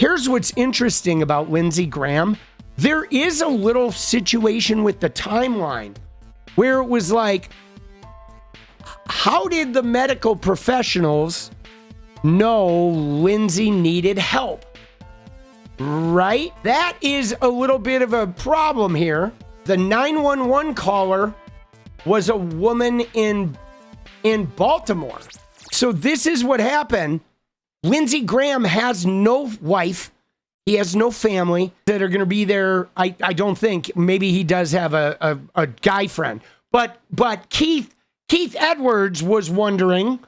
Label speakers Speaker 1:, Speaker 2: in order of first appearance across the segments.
Speaker 1: Here's what's interesting about Lindsey Graham. There is a little situation with the timeline where it was like, how did the medical professionals know Lindsey needed help? Right? That is a little bit of a problem here. The 911 caller was a woman in Baltimore. So this is what happened. Lindsey Graham has no wife. He has no family that are going to be there. I don't think. Maybe he does have a guy friend. But Keith Edwards was wondering,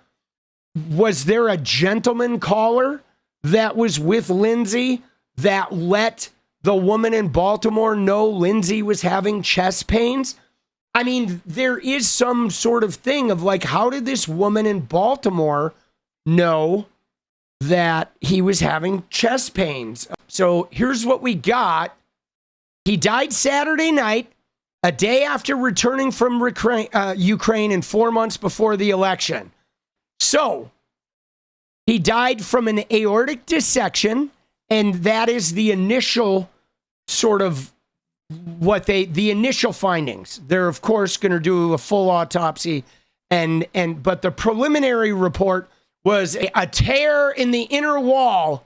Speaker 1: was there a gentleman caller that was with Lindsey that let the woman in Baltimore know Lindsey was having chest pains? I mean, there is some sort of thing of like, how did this woman in Baltimore know that he was having chest pains? So here's what we got. He died Saturday night, a day after returning from Ukraine and 4 months before the election. So he died from an aortic dissection, and that is the initial sort of the initial findings. They're of course going to do a full autopsy, but the preliminary report was a tear in the inner wall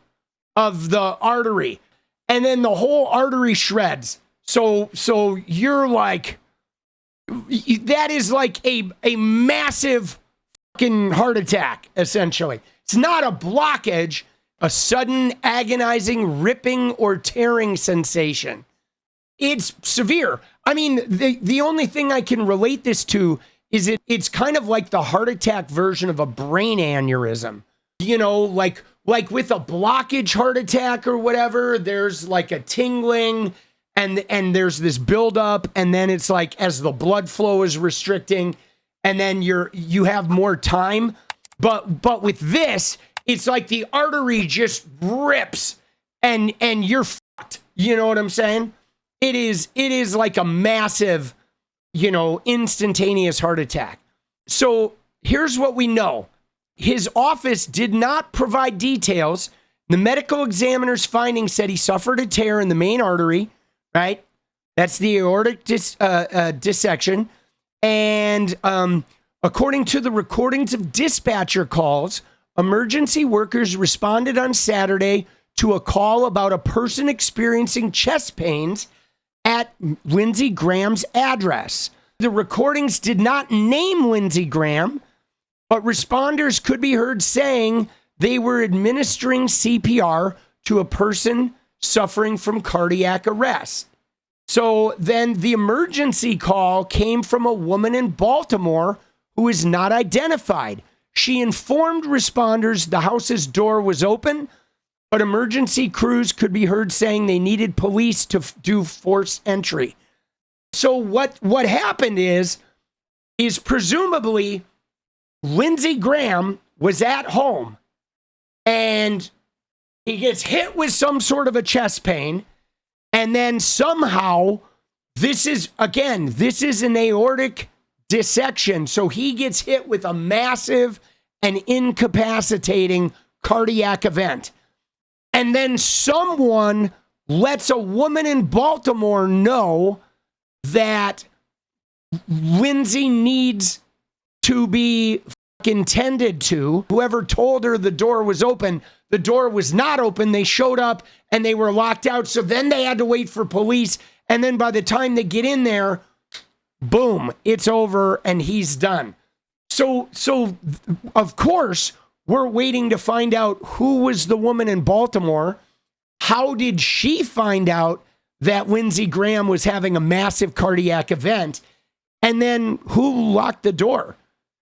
Speaker 1: of the artery, and then the whole artery shreds. So you're like, that is like a massive fucking heart attack, essentially. It's not a blockage, a sudden agonizing ripping or tearing sensation. It's severe. I mean, the only thing I can relate this to is it's kind of like the heart attack version of a brain aneurysm. You know, like with a blockage heart attack or whatever, there's like a tingling and there's this buildup, and then it's like as the blood flow is restricting, and then you have more time. But with this, it's like the artery just rips and you're fucked. You know what I'm saying? It is like a massive, instantaneous heart attack. So here's what we know. His office did not provide details. The medical examiner's findings said he suffered a tear in the main artery, right? That's the aortic dissection. And according to the recordings of dispatcher calls, emergency workers responded on Saturday to a call about a person experiencing chest pains at Lindsey Graham's address. The recordings did not name Lindsey Graham, but responders could be heard saying they were administering CPR to a person suffering from cardiac arrest. So then the emergency call came from a woman in Baltimore who is not identified. She informed responders the house's door was open, but emergency crews could be heard saying they needed police to do forced entry. So what happened is presumably Lindsey Graham was at home and he gets hit with some sort of a chest pain, and then somehow this is an aortic dissection. So he gets hit with a massive and incapacitating cardiac event. And then someone lets a woman in Baltimore know that Lindsey needs to be fucking tended to. Whoever told her the door was open, the door was not open. They showed up and they were locked out. So then they had to wait for police. And then by the time they get in there, boom, it's over and he's done. So of course, we're waiting to find out who was the woman in Baltimore. How did she find out that Lindsey Graham was having a massive cardiac event? And then who locked the door,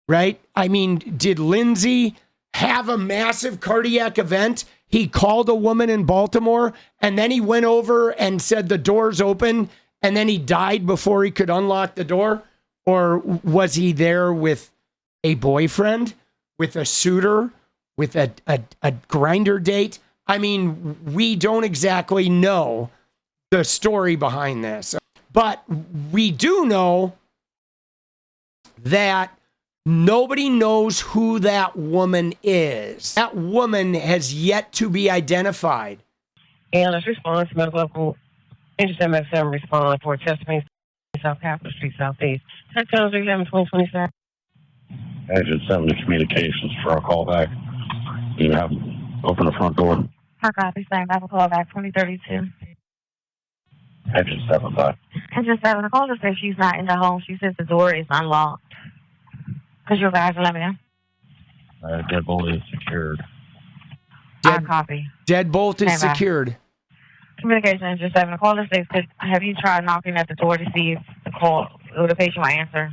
Speaker 1: right? I mean, did Lindsey have a massive cardiac event? He called a woman in Baltimore and then he went over and said the door's open, and then he died before he could unlock the door? Or was he there with a boyfriend, with a suitor, with a grinder date? I mean, we don't exactly know the story behind this, but we do know that nobody knows who that woman is. That woman has yet to be identified.
Speaker 2: ALS response, medical local, intercept 7 respond for testimony, South Capitol Street, Southeast. Tech 2027.
Speaker 3: Agent 7 to communications for a call back. You have open the front door.
Speaker 2: High copy, same. I have a call back, 2032.
Speaker 3: Agent 7, bye.
Speaker 2: Agent 7, the caller says she's not in the home. She says the door is unlocked. Could you guys let me know?
Speaker 3: Deadbolt is secured.
Speaker 2: High copy.
Speaker 1: Deadbolt is secured.
Speaker 2: Communication Agent 7, the caller says, have you tried knocking at the door to see if the patient will answer?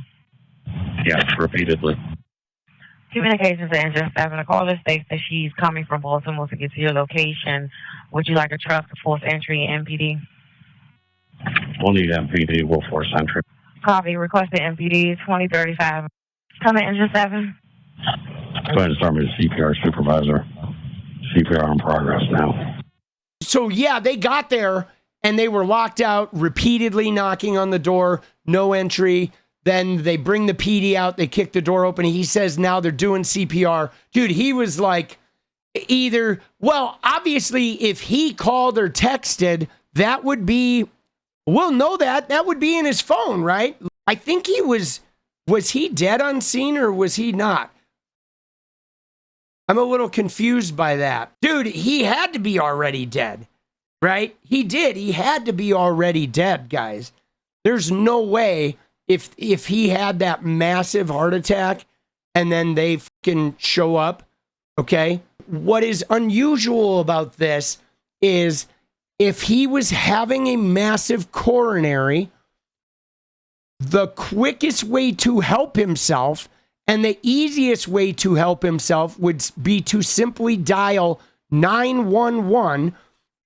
Speaker 3: Yes, repeatedly.
Speaker 2: Communications Agent 7, the caller states that she's coming from Baltimore to get to your location. Would you like a truck to force entry MPD?
Speaker 3: We'll need MPD, we'll force entry.
Speaker 2: Copy, requested MPD 2035. Come in, Agent 7.
Speaker 3: Go ahead and start me the CPR supervisor. CPR in progress now.
Speaker 1: So, yeah, they got there and they were locked out, repeatedly knocking on the door, no entry. Then they bring the PD out, they kick the door open. He says now they're doing CPR. Dude, he was like well, obviously, if he called or texted, that would be, we'll know that would be in his phone, right? I think was he dead on scene or was he not? I'm a little confused by that. Dude, he had to be already dead, right? He did. He had to be already dead, guys. There's no way if he had that massive heart attack and then they fucking show up, okay? What is unusual about this is if he was having a massive coronary, the quickest way to help himself and the easiest way to help himself would be to simply dial 911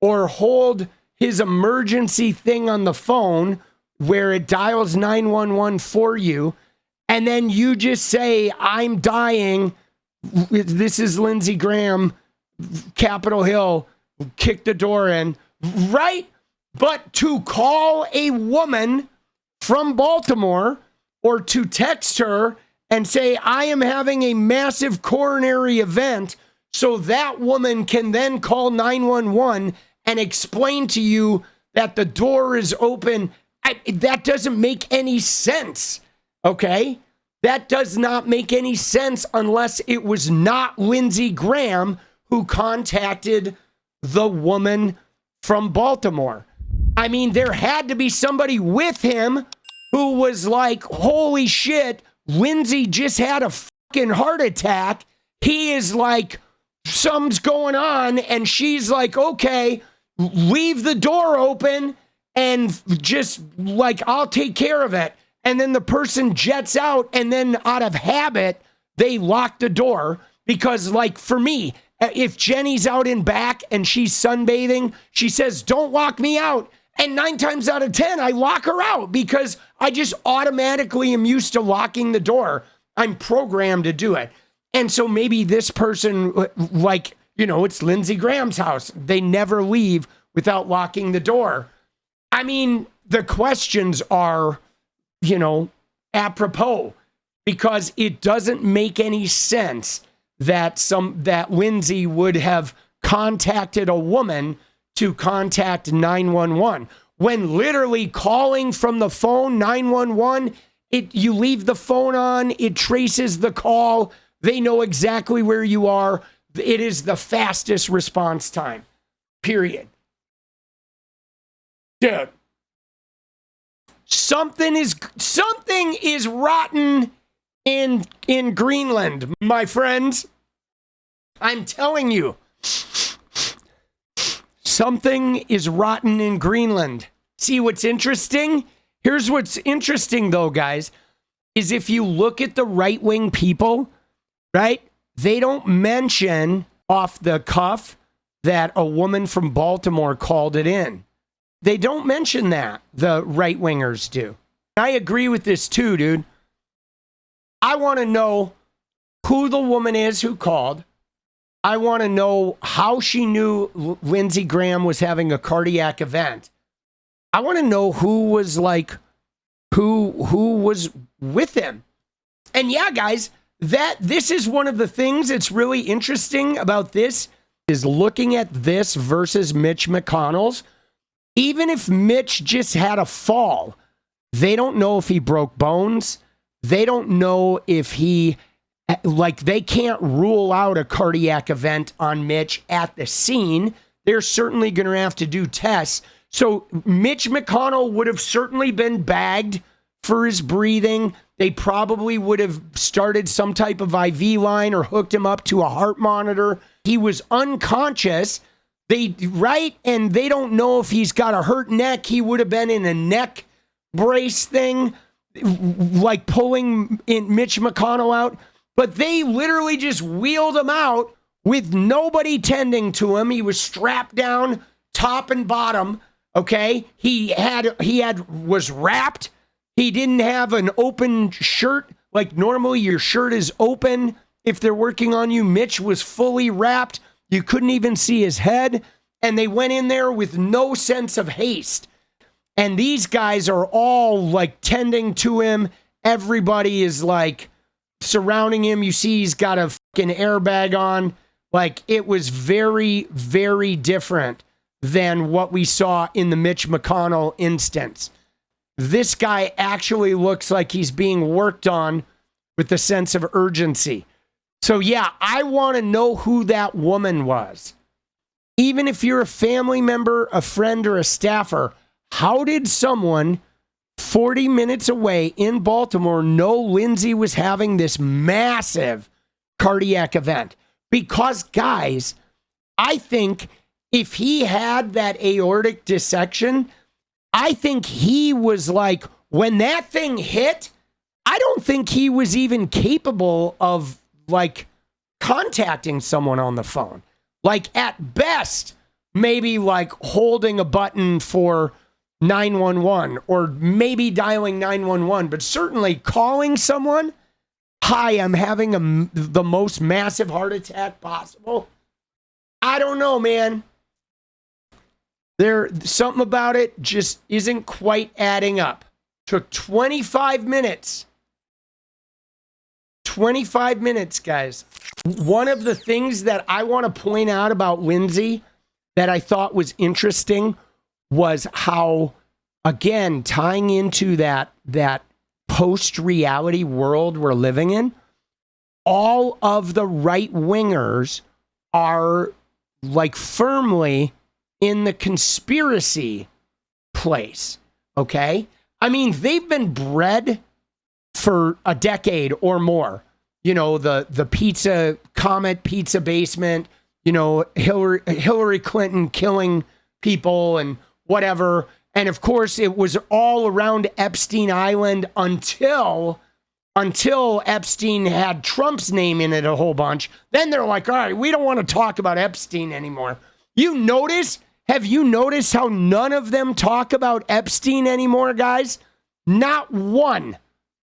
Speaker 1: or hold his emergency thing on the phone where it dials 911 for you. And then you just say, I'm dying. This is Lindsey Graham, Capitol Hill, kick the door in, right? But to call a woman from Baltimore or to text her and say, I am having a massive coronary event, so that woman can then call 911 and explain to you that the door is open. That doesn't make any sense, okay? That does not make any sense unless it was not Lindsey Graham who contacted the woman from Baltimore. I mean, there had to be somebody with him who was like, holy shit, Lindsey just had a fucking heart attack. He is like, something's going on. And she's like, okay, leave the door open and just like, I'll take care of it. And then the person jets out and then out of habit, they lock the door because like for me, if Jenny's out in back and she's sunbathing, she says, don't lock me out. And 9 times out of 10, I lock her out because I just automatically am used to locking the door. I'm programmed to do it. And so maybe this person, like, you know, it's Lindsey Graham's house. They never leave without locking the door. I mean, the questions are, you know, apropos because it doesn't make any sense that Lindsey would have contacted a woman to contact 911 when literally calling from the phone 911, you leave the phone on, it traces the call, they know exactly where you are. It is the fastest response time. Period. Dude. Something is rotten in Greenland, my friends. I'm telling you. Something is rotten in Greenland. See what's interesting? Here's what's interesting though, guys, is if you look at the right-wing people, right? They don't mention off the cuff that a woman from Baltimore called it in. They don't mention that. The right-wingers do. I agree with this too, dude. I want to know who the woman is who called. I want to know how she knew Lindsey Graham was having a cardiac event. I want to know who was with him. And yeah, guys, this is one of the things that's really interesting about this is looking at this versus Mitch McConnell's. Even if Mitch just had a fall, they don't know if he broke bones. They don't know if he, like, they can't rule out a cardiac event on Mitch at the scene. They're certainly going to have to do tests. So Mitch McConnell would have certainly been bagged for his breathing. They probably would have started some type of IV line or hooked him up to a heart monitor. He was unconscious. And they don't know if he's got a hurt neck. He would have been in a neck brace thing, like pulling Mitch McConnell out. But they literally just wheeled him out with nobody tending to him. He was strapped down top and bottom. Okay. He was wrapped. He didn't have an open shirt. Like normally your shirt is open if they're working on you. Mitch was fully wrapped. You couldn't even see his head. And they went in there with no sense of haste. And these guys are all like tending to him. Everybody is like surrounding him. You see he's got a fucking airbag on. Like it was very, very different than what we saw in the Mitch McConnell instance. This guy actually looks like he's being worked on with a sense of urgency. So yeah, I want to know who that woman was. Even if you're a family member, a friend, or a staffer, how did someone 40 minutes away in Baltimore know Lindsey was having this massive cardiac event? Because, guys, I think if he had that aortic dissection, I think he was like, when that thing hit, I don't think he was even capable of like contacting someone on the phone. Like at best, maybe like holding a button for 911 or maybe dialing 911, but certainly calling someone. Hi, I'm having the most massive heart attack possible. I don't know, man. Something about it just isn't quite adding up. Took 25 minutes. 25 minutes, guys. One of the things that I want to point out about Lindsey that I thought was interesting was how, again, tying into that post-reality world we're living in, all of the right-wingers are like firmly in the conspiracy place, okay? I mean, they've been bred for a decade or more. You know, the 𝗙cie𝗶𝗆𝗆 pizza basement, you know, Hillary Clinton killing people and whatever. And of course, it was all around Epstein Island until Epstein had Trump's name in it a whole bunch. Then they're like, all right, we don't want to talk about Epstein anymore. Have you noticed how none of them talk about Epstein anymore, guys? Not one.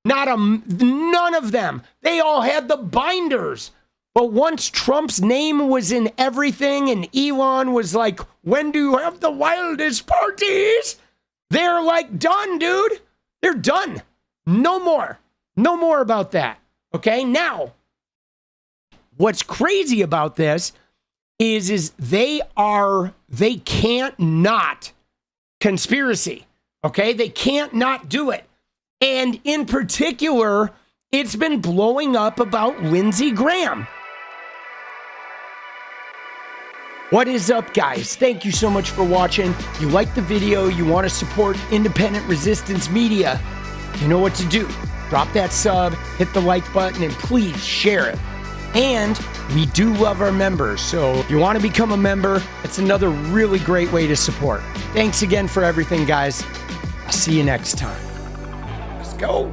Speaker 1: None of them. They all had the binders. But once Trump's name was in everything and Elon was like, when do you have the wildest parties? They're like done, dude. They're done. No more. No more about that. Okay? Now, what's crazy about this is they can't not conspiracy. Okay? They can't not do it. And in particular, it's been blowing up about Lindsey Graham. What is up, guys? Thank you so much for watching. You like the video, you want to support independent resistance media, you know what to do. Drop that sub, hit the like button, and please share it. And we do love our members, so if you want to become a member, it's another really great way to support. Thanks again for everything, guys. I'll see you next time. Let's go.